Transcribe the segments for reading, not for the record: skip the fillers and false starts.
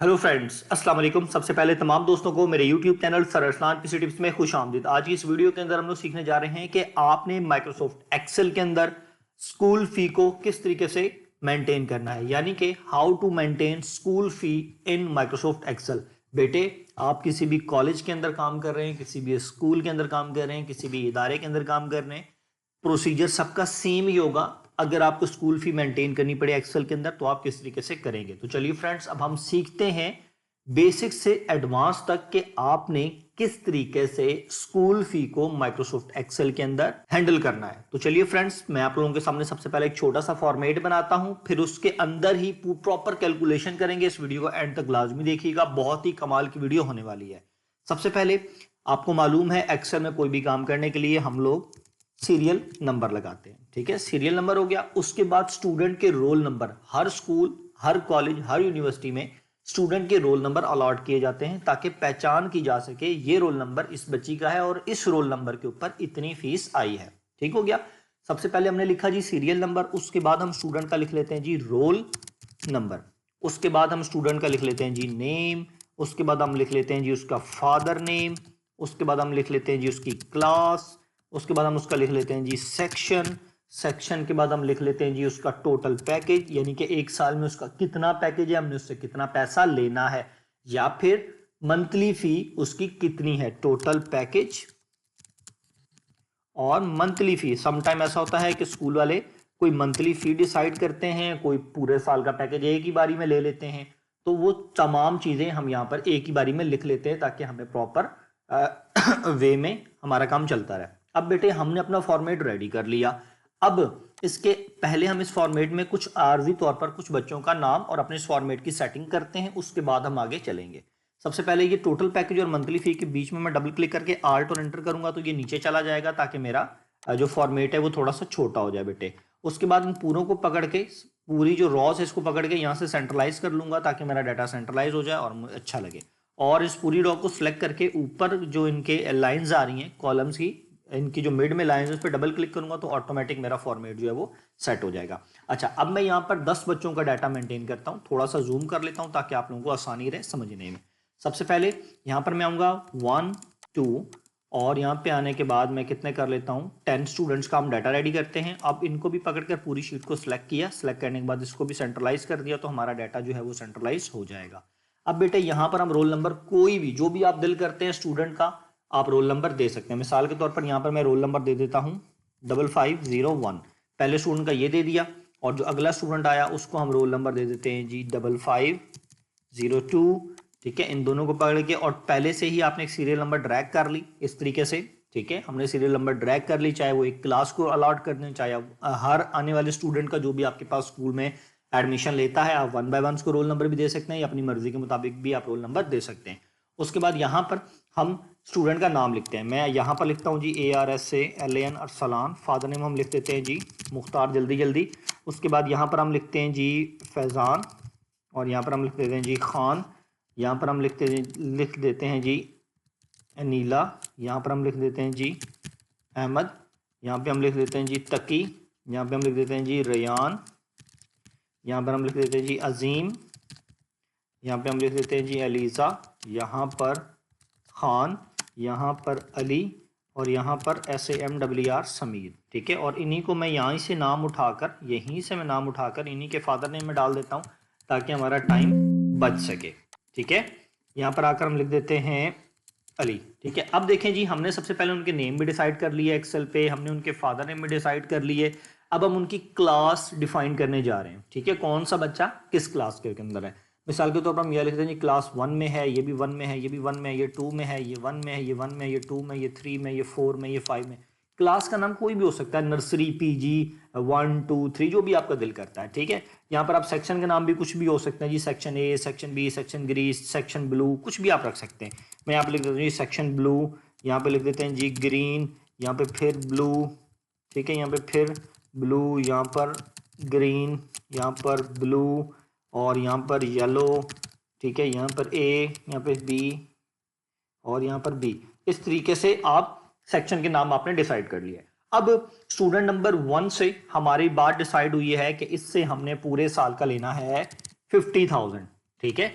Hello friends, अस्सलाम वालेकुम। सबसे पहले तमाम दोस्तों को मेरे YouTube channel sir Arsalan PC tips में खुश आमदीद। आज की इस वीडियो के अंदर हम लोग सीखने जा रहे हैं कि आपने माइक्रोसॉफ्ट एक्सेल के अंदर स्कूल फी को किस तरीके से मेंटेन करना है, यानी कि how to maintain school fee in Microsoft Excel. बेटे, आप किसी भी कॉलेज के अंदर काम कर रहे हैं, किसी भी स्कूल के अंदर काम कर रहे हैं, किसी भी इदारे के अंदर काम कर रहे हैं, प्रोसीजर सबका सेम ही होगा। अगर आपको स्कूल फी मेंटेन करनी पड़े एक्सेल के अंदर तो आप किस तरीके से करेंगे। तो चलिए फ्रेंड्स, अब हम सीखते हैं बेसिक से एडवांस तक कि आपने किस तरीके से स्कूल फी को माइक्रोसॉफ्ट एक्सेल के अंदर हैंडल करना है। तो चलिए फ्रेंड्स, मैं आप लोगों के सामने सबसे पहले एक छोटा सा फॉर्मेट बनाता हूं, फिर उसके अंदर ही प्रॉपर कैलकुलेशन करेंगे। इस वीडियो को एंड तक लाजमी देखिएगा, बहुत ही कमाल की वीडियो होने वाली है। सबसे पहले आपको मालूम है एक्सेल में कोई भी काम करने के लिए हम लोग सीरियल नंबर लगाते हैं। ठीक है, सीरियल नंबर हो गया। उसके बाद स्टूडेंट के रोल नंबर, हर स्कूल, हर कॉलेज, हर यूनिवर्सिटी में स्टूडेंट के रोल नंबर अलॉट किए जाते हैं ताकि पहचान की जा सके ये रोल नंबर इस बच्ची का है और इस रोल नंबर के ऊपर इतनी फीस आई है। ठीक हो गया। सबसे पहले हमने लिखा जी सीरियल नंबर, उसके बाद हम स्टूडेंट का लिख लेते हैं जी रोल नंबर, उसके बाद हम स्टूडेंट का लिख लेते हैं जी नेम, उसके बाद हम लिख लेते हैं जी उसका फादर नेम, उसके बाद हम लिख लेते हैं जी उसकी क्लास, उसके बाद हम उसका लिख लेते हैं जी सेक्शन, सेक्शन के बाद हम लिख लेते हैं जी उसका टोटल पैकेज, यानी कि एक साल में उसका कितना पैकेज है, हमने उससे कितना पैसा लेना है, या फिर मंथली फी उसकी कितनी है, टोटल पैकेज और मंथली फी। समटाइम ऐसा होता है कि स्कूल वाले कोई मंथली फी डिसाइड करते हैं, कोई पूरे साल का पैकेज एक ही बारी में ले लेते हैं। तो वो तमाम चीजें हम यहाँ पर एक ही बारी में लिख लेते हैं ताकि हमें प्रॉपर वे में हमारा काम चलता रहे। अब बेटे, हमने अपना फॉर्मेट रेडी कर लिया। अब इसके पहले हम इस फॉर्मेट में कुछ आर्जी तौर पर कुछ बच्चों का नाम और अपने इस फॉर्मेट की सेटिंग करते हैं, उसके बाद हम आगे चलेंगे। सबसे पहले ये टोटल पैकेज और मंथली फी के बीच में मैं डबल क्लिक करके आल्ट और एंटर करूंगा तो ये नीचे चला जाएगा ताकि मेरा जो फॉर्मेट है वो थोड़ा सा छोटा हो जाए बेटे। उसके बाद इन पूरों को पकड़ के, पूरी जो रॉस है इसको पकड़ के यहाँ से सेंट्रलाइज कर लूंगा ताकि मेरा डाटा सेंट्रलाइज हो जाए और मुझे अच्छा लगे। और इस पूरी रॉ को सिलेक्ट करके ऊपर जो इनके लाइंस आ रही हैं कॉलम्स की, इनकी जो मिड में लाइंस है उस पर डबल क्लिक करूंगा तो ऑटोमेटिक मेरा फॉर्मेट जो है वो सेट हो जाएगा। अच्छा, अब मैं यहाँ पर 10 बच्चों का डाटा मेंटेन करता हूँ, थोड़ा सा जूम कर लेता हूँ ताकि आप लोगों को आसानी रहे समझने में। सबसे पहले यहाँ पर मैं आऊंगा 1 2 और यहाँ पे आने के बाद मैं कितने कर लेता हूँ 10 स्टूडेंट्स का हम डाटा रेडी करते हैं। अब इनको भी पकड़कर पूरी शीट को सिलेक्ट किया, सिलेक्ट करने के बाद इसको भी सेंट्रलाइज कर दिया तो हमारा डाटा जो है वो सेंट्रलाइज हो जाएगा। अब बेटे यहाँ पर हम रोल नंबर कोई भी जो भी आप दिल करते हैं स्टूडेंट का आप रोल नंबर दे सकते हैं। मिसाल के तौर पर यहाँ पर मैं रोल नंबर दे देता हूँ 5501। पहले स्टूडेंट का ये दे दिया और जो अगला स्टूडेंट आया उसको हम रोल नंबर दे देते हैं जी 5502। ठीक है, इन दोनों को पकड़ के और पहले से ही आपने एक सीरियल नंबर ड्रैग कर ली इस तरीके से। ठीक है, हमने सीरियल नंबर ड्रैग कर ली, चाहे वो एक क्लास को अलॉट कर दें, चाहे हर आने वाले स्टूडेंट का जो भी आपके पास स्कूल में एडमिशन लेता है आप 1 बाय 1 को रोल नंबर भी दे सकते हैं या अपनी मर्जी के मुताबिक भी आप रोल नंबर दे सकते हैं। उसके बाद यहाँ पर हम स्टूडेंट का नाम लिखते हैं। मैं यहाँ पर लिखता हूँ जी ARSALAN अरसलान। फादर नेम हम लिख देते हैं जी मुख्तार, जल्दी जल्दी। उसके बाद यहाँ पर हम लिखते हैं जी फैज़ान और यहाँ पर हम लिख देते हैं जी खान। यहाँ पर हम लिख देते हैं जी नीला। यहाँ पर हम लिख देते हैं जी अहमद। यहाँ पे हम लिख देते हैं जी तकी। यहाँ पे हम लिख देते हैं जी रयान। यहाँ पर हम लिख देते हैं जी अजीम। यहाँ पे हम लिख देते हैं जी अलीज़ा। यहाँ पर खान, यहाँ पर अली और यहाँ पर SAMWR समीर। ठीक है, और इन्हीं को मैं यहीं से नाम उठाकर इन्हीं के फादर नेम में डाल देता हूँ ताकि हमारा टाइम बच सके। ठीक है, यहाँ पर आकर हम लिख देते हैं अली। ठीक है, अब देखें जी, हमने सबसे पहले उनके नेम भी डिसाइड कर लिए एक्सेल पे, हमने उनके फादर नेम भी डिसाइड कर लिए। अब हम उनकी क्लास डिफाइन करने जा रहे हैं। ठीक है, कौन सा बच्चा किस क्लास के अंदर है। मिसाल के तौर पर हम यह लिखते हैं जी क्लास 1 में है, ये भी 1 में है, ये भी 1 में है, ये 2 में है, ये 1 में है, ये 1 में, ये 2 में, ये 3 में, ये 4 में, ये 5 में। क्लास का नाम कोई भी हो सकता है, नर्सरी, PG, 1 2 3, जो भी आपका दिल करता है। ठीक है, यहाँ पर आप सेक्शन के नाम भी कुछ भी हो सकते हैं जी, section A, section B, section Greece, section blue, कुछ भी आप रख सकते हैं। मैं यहाँ पे लिख देता हूँ जी सेक्शन ब्लू। यहाँ पे लिख देते हैं जी ग्रीन। यहाँ पे फिर ब्लू। ठीक है, यहाँ पे फिर ब्लू, यहाँ पर ग्रीन, यहाँ पर ब्लू और यहाँ पर येलो। ठीक है, यहाँ पर A, यहाँ पे B और यहाँ पर B। इस तरीके से आप सेक्शन के नाम आपने डिसाइड कर लिए। अब स्टूडेंट नंबर 1 से हमारी बात डिसाइड हुई है कि इससे हमने पूरे साल का लेना है 50,000। ठीक है,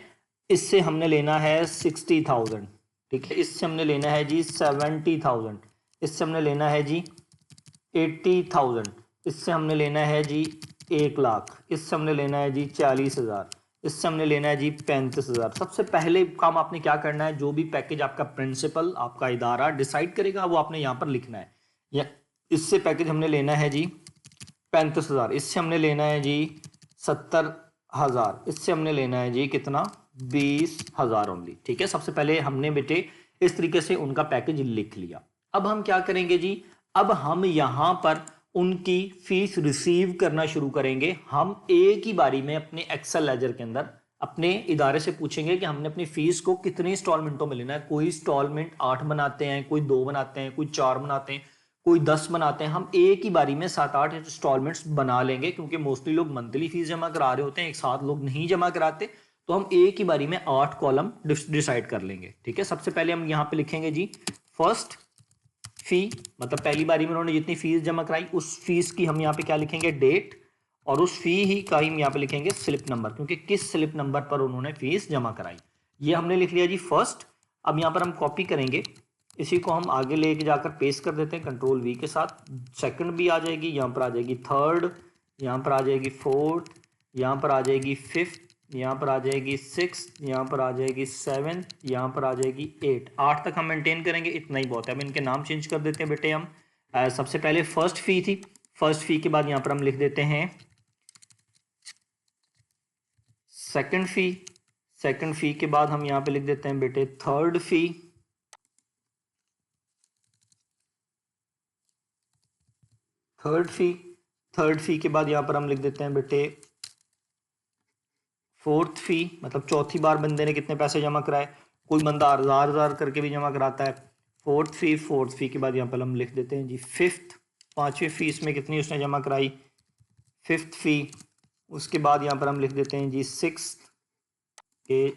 इससे हमने लेना है 60,000, ठीक है। इससे हमने लेना है जी 70,000, इससे हमने लेना है जी 80,000, इससे हमने लेना है जी 1,00,000, इससे हमने लेना है जी 40,000, इससे हमने लेना है जी 35,000। सबसे पहले काम आपने क्या करना है, जो भी पैकेज आपका प्रिंसिपल आपका इदारा डिसाइड करेगा वो आपने यहाँ पर लिखना है। या इससे पैकेज हमने लेना है जी 35,000, इससे हमने लेना है जी 70,000, इससे हमने लेना है जी कितना 20,000 ओनली, ठीक है। सबसे पहले हमने बेटे इस तरीके से उनका पैकेज लिख लिया। अब हम क्या करेंगे जी, अब हम यहां पर उनकी फीस रिसीव करना शुरू करेंगे। हम एक ही बारी में अपने एक्सेल लेजर के अंदर अपने इदारे से पूछेंगे कि हमने अपनी फीस को कितने इंस्टॉलमेंटों में लेना है। कोई इंस्टॉलमेंट 8 बनाते हैं, कोई 2 बनाते हैं, कोई 4 बनाते हैं, कोई 10 बनाते हैं। हम एक ही बारी में 7-8 इंस्टॉलमेंट्स बना लेंगे, क्योंकि मोस्टली लोग मंथली फीस जमा करा रहे होते हैं, एक साथ लोग नहीं जमा कराते। तो हम एक ही बारी में 8 कॉलम डिसाइड कर लेंगे, ठीक है। सबसे पहले हम यहाँ पे लिखेंगे जी फर्स्ट फी, मतलब पहली बारी में उन्होंने जितनी फीस जमा कराई उस फीस की हम यहाँ पे क्या लिखेंगे, डेट, और उस फी ही का हम यहाँ पे लिखेंगे स्लिप नंबर, क्योंकि किस स्लिप नंबर पर उन्होंने फीस जमा कराई। ये हमने लिख लिया जी फर्स्ट। अब यहाँ पर हम कॉपी करेंगे, इसी को हम आगे लेके जाकर पेस्ट कर देते हैं कंट्रोल वी के साथ। सेकंड भी आ जाएगी, यहाँ पर आ जाएगी थर्ड, यहाँ पर आ जाएगी फोर्थ, यहाँ पर आ जाएगी फिफ्थ, यहाँ पर आ जाएगी सिक्स, यहाँ पर आ जाएगी सेवन, यहाँ पर आ जाएगी 8 तक हम मेंटेन करेंगे, इतना ही बहुत है। अब इनके नाम चेंज कर देते हैं बेटे हम। सबसे पहले फर्स्ट फी थी, फर्स्ट फी के बाद यहाँ पर हम लिख देते हैं सेकंड फी, सेकंड फी के बाद हम यहाँ पे लिख देते हैं बेटे थर्ड फी, थर्ड फी, थर्ड फी के बाद यहाँ पर हम लिख देते हैं बेटे फोर्थ फी, मतलब चौथी बार बंदे ने कितने पैसे जमा कराए। कोई बंदा 1000 करके भी जमा कराता है। फोर्थ फी, फोर्थ फी के बाद यहाँ पर हम लिख देते हैं जी फिफ्थ, पांचवी फीस में कितनी उसने जमा कराई, फिफ्थ फी। उसके बाद यहाँ पर हम लिख देते हैं जी सिक्स के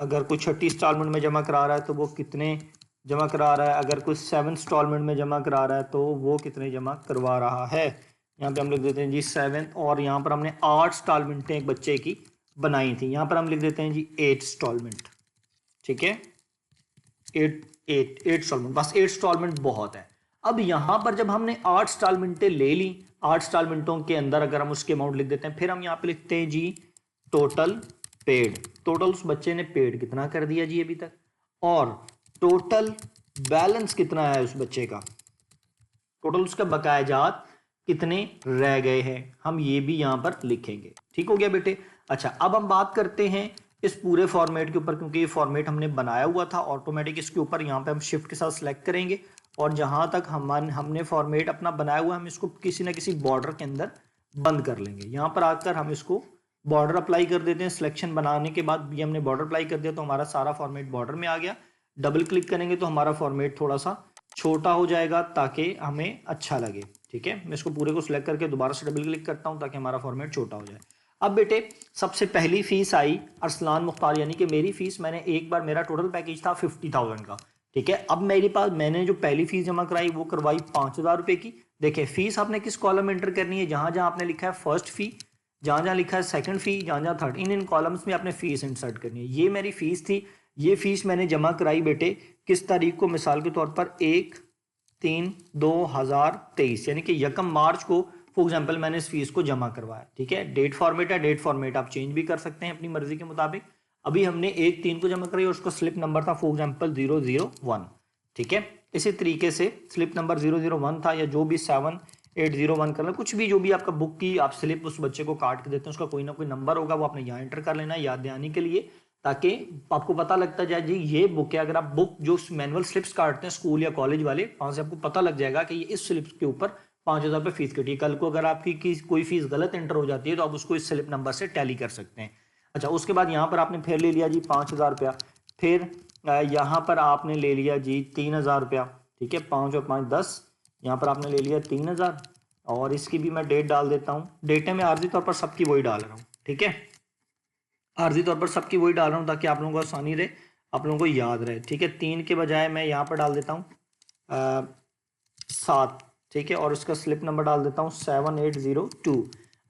अगर कोई छठी इंस्टॉलमेंट में जमा करा रहा है तो वो कितने जमा करा रहा है, अगर कोई 7 इंस्टॉलमेंट में जमा करा रहा है तो वो कितने जमा करवा रहा है। यहाँ पे हम लिख देते हैं जी 7, और यहाँ पर हमने 8 इंस्टॉलमेंटें एक बच्चे की बनाई थी, यहाँ पर हम लिख देते हैं जी 8 इंस्टॉलमेंट, ठीक है। 8 इंस्टॉलमेंट, बस 8 इंस्टॉलमेंट बहुत है। अब यहाँ पर जब हमने 8 इंस्टॉलमेंटें ले ली, 8 इंस्टॉलमेंटों के अंदर अगर हम उसके अमाउंट लिख देते हैं, फिर हम यहाँ पे लिखते हैं जी टोटल पेड, टोटल उस बच्चे ने पेड कितना कर दिया जी अभी तक, और टोटल बैलेंस कितना है उस बच्चे का, टोटल उसका बकायाजात कितने रह गए हैं, हम ये भी यहां पर लिखेंगे। ठीक हो गया बेटे। अच्छा, अब हम बात करते हैं इस पूरे फॉर्मेट के ऊपर, क्योंकि ये फॉर्मेट हमने बनाया हुआ था ऑटोमेटिक। इसके ऊपर यहाँ पे हम शिफ्ट के साथ सिलेक्ट करेंगे, और जहां तक हमने फॉर्मेट अपना बनाया हुआ है, हम इसको किसी ना किसी बॉर्डर के अंदर बंद कर लेंगे। यहाँ पर आकर हम इसको बॉर्डर अप्लाई कर देते हैं। सिलेक्शन बनाने के बाद ये हमने बॉर्डर अप्लाई कर दिया तो हमारा सारा फॉर्मेट बॉर्डर में आ गया। डबल क्लिक करेंगे तो हमारा फॉर्मेट थोड़ा सा छोटा हो जाएगा ताकि हमें अच्छा लगे, ठीक है। मैं इसको पूरे को सिलेक्ट करके दोबारा से डबल क्लिक करता हूं ताकि हमारा फॉर्मेट छोटा हो जाए। अब बेटे सबसे पहली फीस आई अरसलान मुख्तार, यानी कि मेरी फीस, मैंने एक बार, मेरा टोटल पैकेज था 50,000 का, ठीक है। अब मेरे पास मैंने जो पहली फीस जमा कराई वो करवाई 5,000 रुपए की। देखिए फीस आपने किस कॉलम में एंटर करनी है, जहां जहां आपने लिखा है फर्स्ट फी, जहां जहां लिखा है सेकंड फी, जहां जहां थर्ड, इन कॉलम्स में आपने फीस इंसर्ट करनी है। ये मेरी फीस थी, ये फीस मैंने जमा कराई बेटे किस तारीख को, मिसाल के तौर पर 1/3/2023, यानी कि 1 मार्च को फॉर एग्जांपल मैंने इस फीस को जमा करवाया, ठीक है। डेट फॉर्मेट है, डेट फॉर्मेट आप चेंज भी कर सकते हैं अपनी मर्जी के मुताबिक। अभी हमने 1/3 को जमा कराई और उसका स्लिप नंबर था फॉर एग्जांपल 001, ठीक है। इसी तरीके से स्लिप नंबर 001 था, या जो भी 7801 कर लें, कुछ भी जो भी आपका बुक की आप स्लिप उस बच्चे को काट के देते हैं, उसका कोई ना कोई नंबर होगा, वो आपने यहाँ एंटर कर लेना है याद दहानी के लिए, ताकि आपको पता लगता जाए जी ये बुक है। अगर आप बुक जो मैनुअल स्लिप्स काटते हैं स्कूल या कॉलेज वाले, वहां से आपको पता लग जाएगा कि ये इस स्लिप के ऊपर 5,000 रुपये फीस कटी। कल को अगर आपकी कोई फीस गलत एंटर हो जाती है तो आप उसको इस स्लिप नंबर से टैली कर सकते हैं। अच्छा, उसके बाद यहाँ पर आपने फिर ले लिया जी 5,000 रुपया, फिर यहाँ पर आपने ले लिया जी 3,000 रुपया, ठीक है। 5 और 5 10, यहाँ पर आपने ले लिया 3,000, और इसकी भी मैं डेट डाल देता हूँ। डेटे में आर्जी तौर पर सबकी वही डाल रहा हूँ, ठीक है, आर्जी तौर पर सबकी वही डाल रहा हूँ ताकि आप लोगों को आसानी रहे, आप लोगों को याद रहे, ठीक है। 3 के बजाय मैं यहाँ पर डाल देता हूँ 7, ठीक है, और उसका स्लिप नंबर डाल देता हूँ 7802।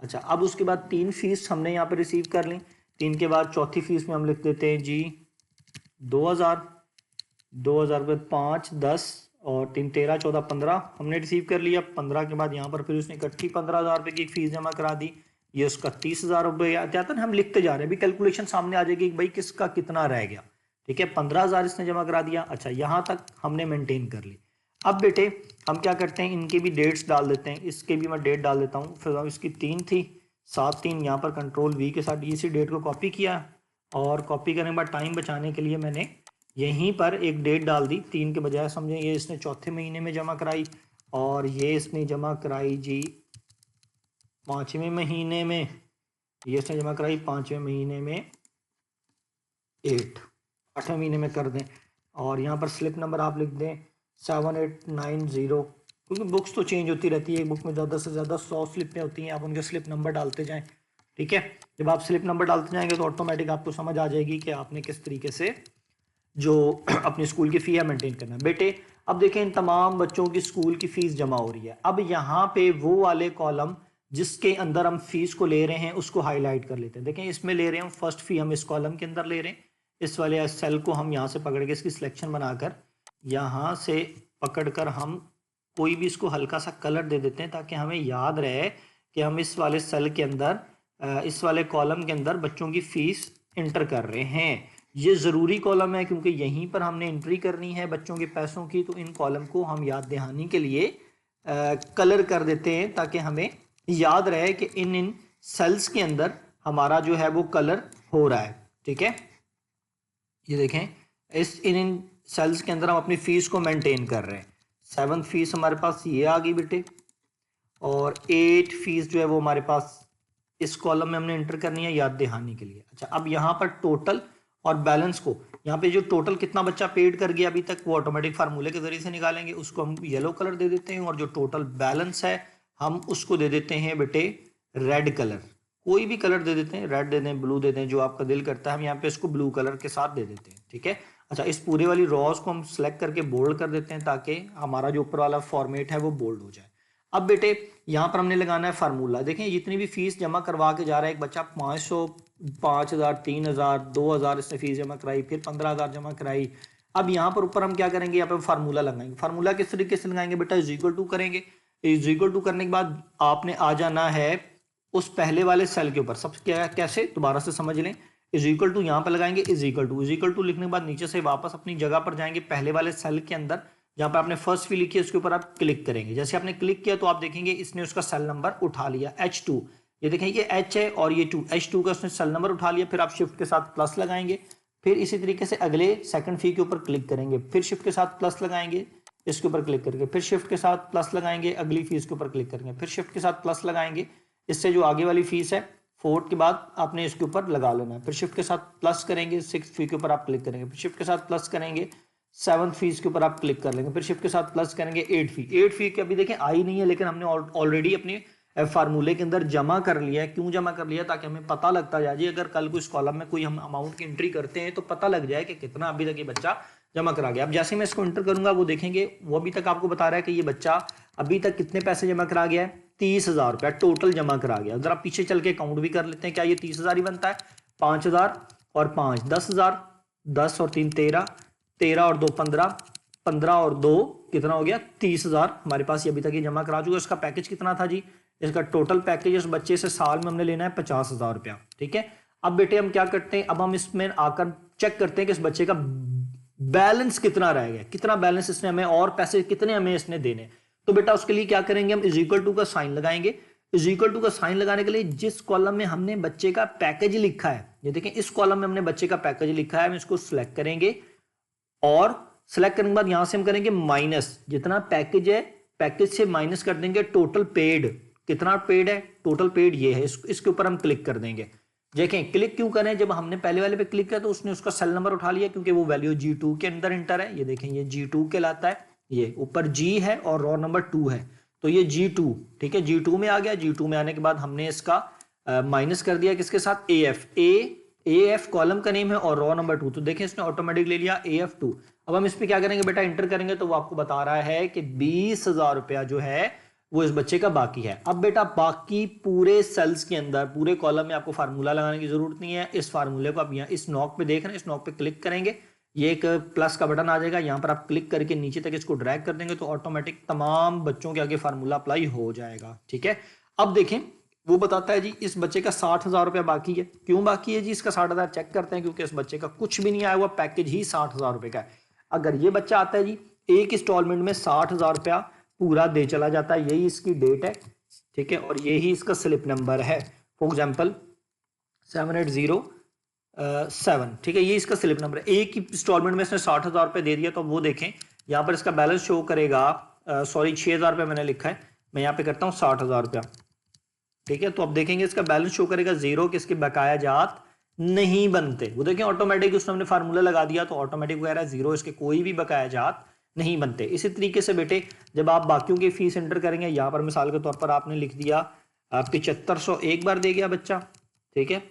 अच्छा, अब उसके बाद 3 फीस हमने यहाँ पर रिसीव कर ली। 3 के बाद चौथी फीस में हम लिख देते हैं जी 2000, 2000 के बाद 5, 10 और 3, 13, 14, 15 हमने रिसीव कर लिया। 15 के बाद यहाँ पर फिर उसने इकट्ठी 15,000 रुपये की फीस जमा करा दी, ये उसका 30,000 रुपये जाता है। हम लिखते जा रहे हैं, अभी कैलकुलेशन सामने आ जाएगी भाई किसका कितना रह गया, ठीक है। 15,000 इसने जमा करा दिया। अच्छा, यहाँ तक हमने मेंटेन कर ली। अब बेटे हम क्या करते हैं, इनके भी डेट्स डाल देते हैं, इसके भी मैं डेट डाल देता हूँ। फिर इसकी 3 थी, 7/3 यहाँ पर कंट्रोल V के साथ इसी डेट को कॉपी किया और कॉपी करने के बाद टाइम बचाने के लिए मैंने यहीं पर एक डेट डाल दी 3 के बजाय। समझें ये इसने चौथे महीने में जमा कराई और ये इसने जमा कराई जी 5वें महीने में, ये इसने जमा कराई 5वें महीने में 8वें महीने में कर दें। और यहाँ पर स्लिप नंबर आप लिख दें 7890, क्योंकि बुक्स तो चेंज होती रहती है, एक बुक में ज़्यादा से ज़्यादा 100 स्लिपें होती हैं, आप उनके स्लिप नंबर डालते जाएं, ठीक है। जब आप स्लिप नंबर डालते जाएंगे तो ऑटोमेटिक आपको समझ आ जाएगी कि आपने किस तरीके से जो अपनी स्कूल की फ़ी है मेंटेन करना है। बेटे अब देखें इन तमाम बच्चों की स्कूल की फ़ीस जमा हो रही है। अब यहाँ पे वो वाले कॉलम जिसके अंदर हम फीस को ले रहे हैं उसको हाईलाइट कर लेते हैं। देखें इसमें ले रहे हैं फर्स्ट फ़ी, हम इस कॉलम के अंदर ले रहे हैं। इस वाले सेल को हम यहाँ से पकड़ के इसकी सिलेक्शन बनाकर यहाँ से पकड़कर हम कोई भी इसको हल्का सा कलर दे देते हैं ताकि हमें याद रहे कि हम इस वाले सेल के अंदर इस वाले कॉलम के अंदर बच्चों की फ़ीस इंटर कर रहे हैं। ये ज़रूरी कॉलम है क्योंकि यहीं पर हमने एंट्री करनी है बच्चों के पैसों की, तो इन कॉलम को हम याद दहानी के लिए कलर कर देते हैं ताकि हमें याद रहे कि इन सेल्स के अंदर हमारा जो है वो कलर हो रहा है, ठीक है। ये देखें इस इन सेल्स के अंदर हम अपनी फ़ीस को मेंटेन कर रहे हैं। 7th फीस हमारे पास ये आ गई बेटे, और 8 फीस जो है वो हमारे पास इस कॉलम में हमने एंटर करनी है याद दहानी के लिए। अच्छा, अब यहाँ पर टोटल और बैलेंस को, यहाँ पे जो टोटल कितना बच्चा पेड कर गया अभी तक वो ऑटोमेटिक फार्मूले के जरिए से निकालेंगे, उसको हम येलो कलर दे देते हैं। और जो टोटल बैलेंस है हम उसको दे देते हैं बेटे रेड कलर, कोई भी कलर दे देते हैं, रेड दे दें, ब्लू दे दें, जो आपका दिल करता है। हम यहाँ पे इसको ब्लू कलर के साथ दे देते हैं, ठीक है। अच्छा, इस पूरे वाली रॉज को हम सेलेक्ट करके बोल्ड कर देते हैं ताकि हमारा जो ऊपर वाला फॉर्मेट है वो बोल्ड हो जाए। अब बेटे यहाँ पर हमने लगाना है फार्मूला। देखें जितनी भी फीस जमा करवा के जा रहा है एक बच्चा, 500, 5,000, 3,000, 2,000 इसने फीस जमा कराई, फिर 15,000 जमा कराई। अब यहाँ पर ऊपर हम क्या करेंगे, यहाँ पे फार्मूला लगाएंगे। फार्मूला किस तरीके से लगाएंगे बेटा, इज इक्वल टू करेंगे। इज इक्वल टू करने के बाद आपने आ जाना है उस पहले वाले सेल के ऊपर। सब क्या कैसे दोबारा से समझ लें, इज इक्वल टू यहाँ पर लगाएंगे, इज इक्वल टू लिखने के बाद नीचे से वापस अपनी जगह पर जाएंगे, पहले वाले सेल के अंदर जहाँ पर आपने फर्स्ट फी लिखी है उसके ऊपर आप क्लिक करेंगे। जैसे आपने क्लिक किया तो आप देखेंगे इसने उसका सेल नंबर उठा लिया H2। ये देखें ये H है और ये 2, H2 का उसने सेल नंबर उठा लिया। फिर आप शिफ्ट के साथ प्लस लगाएंगे, फिर इसी तरीके से अगले सेकंड फी के ऊपर क्लिक करेंगे, फिर शिफ्ट के साथ प्लस लगाएंगे, इसके ऊपर क्लिक करके फिर शिफ्ट के साथ प्लस लगाएंगे, अगली फीस के ऊपर क्लिक करेंगे, फिर शिफ्ट के साथ प्लस लगाएंगे। इससे जो आगे वाली फीस है 4 के बाद आपने इसके ऊपर लगा लेना है। फिर शिफ्ट के साथ प्लस करेंगे, 6th फी के ऊपर आप क्लिक करेंगे, फिर शिफ्ट के साथ प्लस करेंगे, 7th फीस के ऊपर आप क्लिक कर लेंगे, फिर शिफ्ट के साथ प्लस करेंगे 8 फी के अभी देखें आई नहीं है, लेकिन हमने ऑलरेडी अपने फार्मूले के अंदर जमा कर लिया है। क्यों जमा कर लिया, ताकि हमें पता लगता जाए जी अगर कल को इस कॉलम में कोई हम अमाउंट की एंट्री करते हैं तो पता लग जाए कि कितना अभी तक ये बच्चा जमा करा गया। अब जैसे मैं इसको एंटर करूंगा वो देखेंगे वो अभी तक आपको बता रहा है कि ये बच्चा अभी तक कितने पैसे जमा करा गया है, 30,000 रुपया टोटल जमा करा गया। अगर आप पीछे चल के काउंट भी कर लेते हैं, क्या ये 30,000 ही बनता है, 5,000 और 5 10,000, 10 और 3 13, 13 और 2 15, 15 और 2 कितना हो गया 30,000 हमारे पास ये अभी तक ये जमा करा चुका है। इसका पैकेज कितना था जी, इसका टोटल पैकेज इस बच्चे से साल में हमने लेना है 50,000 रुपया, ठीक है। अब बेटे हम क्या करते हैं, अब हम इसमें आकर चेक करते हैं कि इस बच्चे का बैलेंस कितना रह गया, कितना बैलेंस इसने हमें और पैसे कितने हमें इसने देने। तो बेटा उसके लिए क्या करेंगे, हम इज इक्वल टू का साइन लगाएंगे। इज इक्वल टू का साइन लगाने के लिए जिस कॉलम में हमने बच्चे का पैकेज लिखा है, ये देखें इस कॉलम में हमने बच्चे का पैकेज लिखा है, हम इसको सिलेक्ट करेंगे और सिलेक्ट करने के बाद यहां से हम करेंगे माइनस, जितना पैकेज है पैकेज से माइनस कर देंगे टोटल पेड, कितना पेड है टोटल पेड ये है, इसके ऊपर हम क्लिक कर देंगे। देखें क्लिक क्यों करें, जब हमने पहले वाले पे क्लिक किया तो उसने उसका सेल नंबर उठा लिया क्योंकि वो वैल्यू G2 के अंदर इंटर है। ये देखें ये G2 कहलाता है, ये ऊपर G है और रॉ नंबर 2 है, तो ये G2, ठीक है, G2 में आ गया। G2 में आने के बाद हमने इसका माइनस कर दिया किसके साथ, AF कॉलम का नेम है और रॉ नंबर 2, तो देखें इसने ऑटोमेटिक ले लिया AF2। अब हम इस पे क्या करेंगे बेटा, इंटर करेंगे तो वो आपको बता रहा है कि 20,000 रुपया जो है वो इस बच्चे का बाकी है। अब बेटा बाकी पूरे सेल्स के अंदर, पूरे कॉलम में आपको फार्मूला लगाने की जरूरत नहीं है। इस फार्मूले को आप यहाँ इस नॉक पे देख रहे हैं, इस नॉक पे क्लिक करेंगे, ये एक प्लस का बटन आ जाएगा, यहाँ पर आप क्लिक करके नीचे तक इसको ड्रैग कर देंगे तो ऑटोमेटिक तमाम बच्चों के आगे फार्मूला अप्लाई हो जाएगा। ठीक है, अब देखें वो बताता है जी इस बच्चे का 60,000 रुपया बाकी है। क्यों बाकी है जी इसका 60,000? चेक करते हैं, क्योंकि इस बच्चे का कुछ भी नहीं आया हुआ, पैकेज ही 60,000 रुपए का है। अगर ये बच्चा आता है जी एक इंस्टॉलमेंट में 60,000 रुपया पूरा दे चला जाता है, यही इसकी डेट है। ठीक है, और यही इसका स्लिप नंबर है, फॉर एग्जाम्पल 7807। ठीक है, ये इसका स्लिप नंबर है। एक ही इंस्टॉलमेंट में इसने 60,000 रुपये दे दिया। तो वो देखें यहाँ पर इसका बैलेंस शो करेगा, सॉरी 6,000 रुपये मैंने लिखा है, मैं यहाँ पे करता हूँ 60,000 रुपया। ठीक है, तो अब देखेंगे इसका बैलेंस शो करेगा जीरो, कि इसके बकाया जात नहीं बनते। वो देखें ऑटोमेटिक उसने हमने फार्मूला लगा दिया तो ऑटोमेटिक वगैरह जीरो, इसके कोई भी बकाया जात नहीं बनते। इसी तरीके से बेटे जब आप बाकियों की फीस एंटर करेंगे, यहाँ पर मिसाल के तौर पर आपने लिख दिया 7500 एक बार दे गया बच्चा। ठीक है,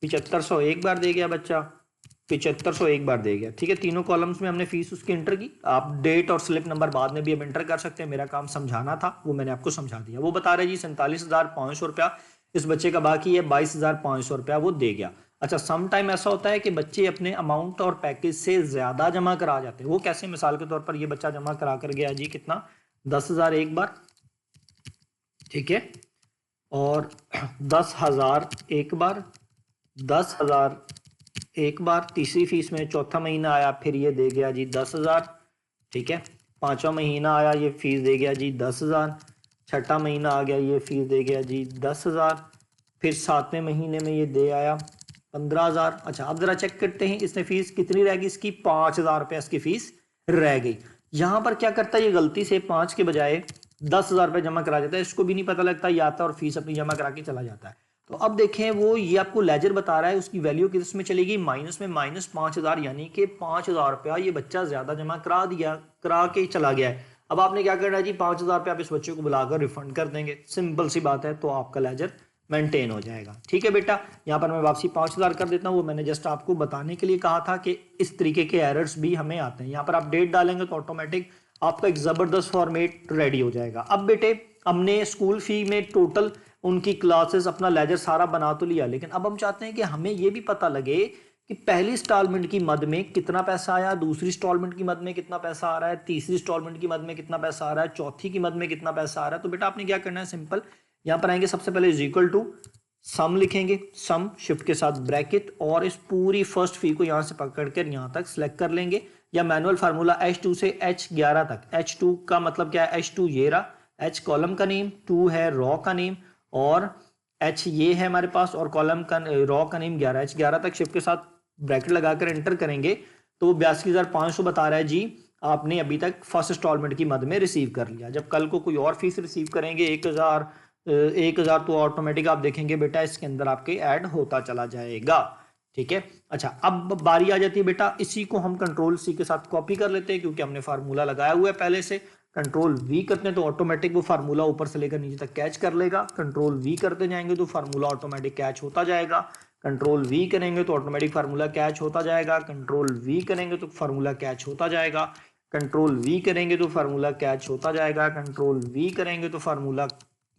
7500 एक बार दे गया बच्चा, 7500 एक बार दे गया। ठीक है, तीनों कॉलम्स में हमने फीस उसकी एंटर की। आप डेट और स्लिप नंबर बाद में भी अब एंटर कर सकते हैं, मेरा काम समझाना था वो मैंने आपको समझा दिया। वो बता रहे जी 47,500 रुपया इस बच्चे का बाकी है, 22,500 रुपया वो दे गया। अच्छा, सम टाइम ऐसा होता है कि बच्चे अपने अमाउंट और पैकेज से ज्यादा जमा करा जाते हैं। वो कैसे? मिसाल के तौर पर ये बच्चा जमा करा कर गया जी कितना, 10,000 एक बार। ठीक है, और 10,000 एक बार, 10,000 एक बार, तीसरी फीस में चौथा महीना आया फिर ये दे गया जी 10,000। ठीक है, पांचवा महीना आया ये फीस दे गया जी 10,000, छठा महीना आ गया ये फीस दे गया जी 10,000, फिर सातवें महीने में ये दे आया 15,000। अच्छा, अब जरा चेक करते हैं इसने फीस कितनी रह गई इसकी, 5,000 रुपये इसकी फीस रह गई। यहां पर क्या करता है ये, गलती से 5 के बजाय 10,000 रुपये जमा करा जाता है, इसको भी नहीं पता लगता, ये आता है और फीस अपनी जमा करा के चला जाता है। तो अब देखें वो ये आपको लेजर बता रहा है, उसकी वैल्यू किस में चलेगी, माइनस में, माइनस 5,000, यानी कि 5,000 रुपया ये बच्चा ज्यादा जमा करा के चला गया है। अब आपने क्या करना है जी, 5,000 रुपया आप इस बच्चे को बुलाकर रिफंड कर देंगे, सिंपल सी बात है, तो आपका लेजर मेंटेन हो जाएगा। ठीक है बेटा, यहाँ पर मैं वापसी 5,000 कर देता हूँ, वो मैंने जस्ट आपको बताने के लिए कहा था कि इस तरीके के एरर्स भी हमें आते हैं। यहाँ पर आप डेट डालेंगे तो ऑटोमेटिक आपका एक जबरदस्त फॉर्मेट रेडी हो जाएगा। अब बेटे हमने स्कूल फी में टोटल उनकी क्लासेस अपना लेजर सारा बना तो लिया, लेकिन अब हम चाहते हैं कि हमें ये भी पता लगे कि पहली इंस्टॉलमेंट की मद में कितना पैसा आया, दूसरी इंस्टॉलमेंट की मद में कितना पैसा आ रहा है, तीसरी इंस्टॉलमेंट की मद में कितना पैसा आ रहा है, चौथी की मद में कितना पैसा आ रहा है। तो बेटा आपने क्या करना है, सिंपल यहाँ पर आएंगे, सबसे पहले इज इक्वल टू सम लिखेंगे, सम शिफ्ट के साथ ब्रैकेट, और इस पूरी फर्स्ट फी को यहाँ से पकड़ कर यहाँ तक सिलेक्ट कर लेंगे, या मैनुअल फार्मूला H2 से H11 तक। H2 का मतलब क्या है, H2 ये रहा, H कॉलम का नेम, 2 है रॉ का नेम, और H ये है हमारे पास, और कॉलम का रॉ का नेम 11, H11 तक शिफ्ट के साथ ब्रैकेट लगाकर एंटर करेंगे तो 82,500 बता रहा है जी आपने अभी तक फर्स्ट इंस्टॉलमेंट की मद में रिसीव कर लिया। जब कल को कोई और फीस रिसीव करेंगे 1,000 तो ऑटोमेटिक आप देखेंगे बेटा इसके अंदर आपके ऐड होता चला जाएगा। ठीक है, अच्छा अब बारी आ जाती है बेटा, इसी को हम कंट्रोल सी के साथ कॉपी कर लेते हैं, क्योंकि हमने फार्मूला लगाया हुआ है पहले से। कंट्रोल वी करते हैं तो ऑटोमेटिक वो फार्मूला ऊपर से लेकर नीचे तक कैच कर लेगा। कंट्रोल वी करते जाएंगे तो फार्मूला ऑटोमेटिक कैच होता जाएगा। कंट्रोल वी करेंगे तो ऑटोमेटिक फार्मूला कैच होता जाएगा। कंट्रोल वी करेंगे तो फार्मूला कैच होता जाएगा। कंट्रोल वी करेंगे तो फार्मूला कैच होता जाएगा। कंट्रोल वी करेंगे तो फार्मूला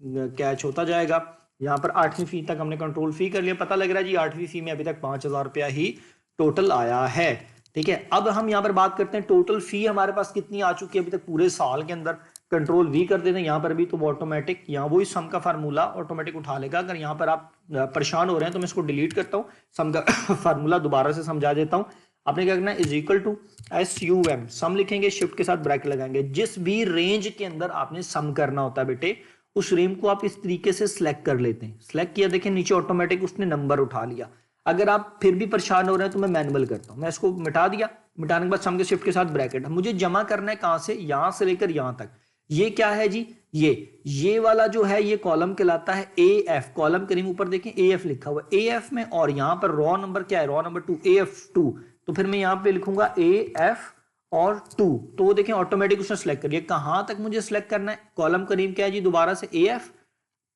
कैच होता जाएगा। यहाँ पर 8वीं फी तक हमने कंट्रोल फी कर लिया, पता लग रहा है जी 8वीं फी में अभी तक 5,000 रुपया ही टोटल आया है। ठीक है, अब हम यहाँ पर बात करते हैं टोटल फी हमारे पास कितनी आ चुकी है अभी तक पूरे साल के अंदर। कंट्रोल वी कर देते हैं यहाँ पर भी, तो ऑटोमेटिक यहाँ वही सम का फार्मूला ऑटोमेटिक उठा लेगा। अगर यहाँ पर आप परेशान हो रहे हैं तो मैं इसको डिलीट करता हूँ, सम का फार्मूला दोबारा से समझा देता हूँ। आपने क्या करना है, इज इक्वल टू SUM, सम लिखेंगे, शिफ्ट के साथ ब्रैकेट लगाएंगे। जिस भी रेंज के अंदर आपने सम करना होता है बेटे, उस रेंज को आप इस तरीके से सिलेक्ट कर लेते हैं। सिलेक्ट किया, देखें नीचे ऑटोमेटिक उसने नंबर उठा लिया। अगर आप फिर भी परेशान हो रहे हैं तो मैं मैनुअल करता हूं, मैं इसको मिटा दिया, मिटाने के बाद सम के शिफ्ट के साथ ब्रैकेट। मुझे जमा करना है कहां से, यहां से लेकर यहां तक। ये क्या है जी, ये वाला जो है ये कॉलम कहलाता है AF, कॉलम करीम ऊपर देखें AF लिखा हुआ है AF में, और यहां पर रॉ नंबर क्या है, रॉ नंबर 2 AF2। तो फिर मैं यहां पे लिखूंगा AF और 2, तो वो देखें ऑटोमेटिक उसने सेलेक्ट कर लिया। कहां तक मुझे सेलेक्ट करना है, कॉलम करीम क्या है जी, दोबारा से AF,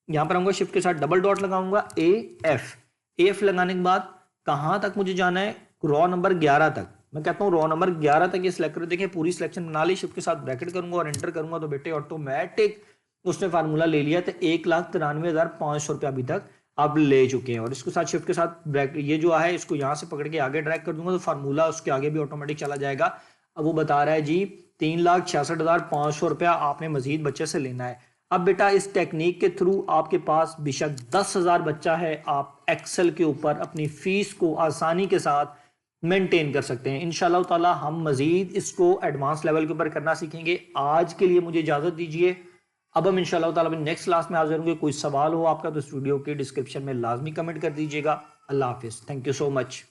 यहां पर आऊंगा शिफ्ट के साथ डबल डॉट लगाऊंगा AF लगाने के बाद कहां तक मुझे जाना है, रॉ नंबर 11 तक। मैं कहता हूं रॉ नंबर 11 तक ये सिलेक्ट कर, देखिए पूरी सिलेक्शन बना ली, शिफ्ट के साथ ब्रैकेट करूंगा और एंटर करूंगा तो बेटे ऑटोमेटिक उसने फार्मूला ले लिया तो 1,93,500 रुपया अभी तक आप ले चुके हैं। और इसके साथ शिफ्ट के साथ ब्रैक ये जो है इसको यहाँ से पकड़ के आगे ड्रैग कर दूंगा तो फार्मूला उसके आगे भी ऑटोमेटिक चला जाएगा। अब वो बता रहा है जी 3,66,500 रुपया आपने मजीद बच्चे से लेना है। अब बेटा इस टेक्निक के थ्रू आपके पास बेशक 10,000 बच्चा है, आप एक्सेल के ऊपर अपनी फीस को आसानी के साथ मेंटेन कर सकते हैं। इंशाल्लाह ताला हम मजीद इसको एडवांस लेवल के ऊपर करना सीखेंगे। आज के लिए मुझे इजाजत दीजिए। अब हम इंशाल्लाह ताला नेक्स्ट क्लास में हाजिर होंगे। कोई सवाल हो आपका तो इस वीडियो के डिस्क्रिप्शन में लाजमी कमेंट कर दीजिएगा। अल्लाह हाफिज। Thank you so much.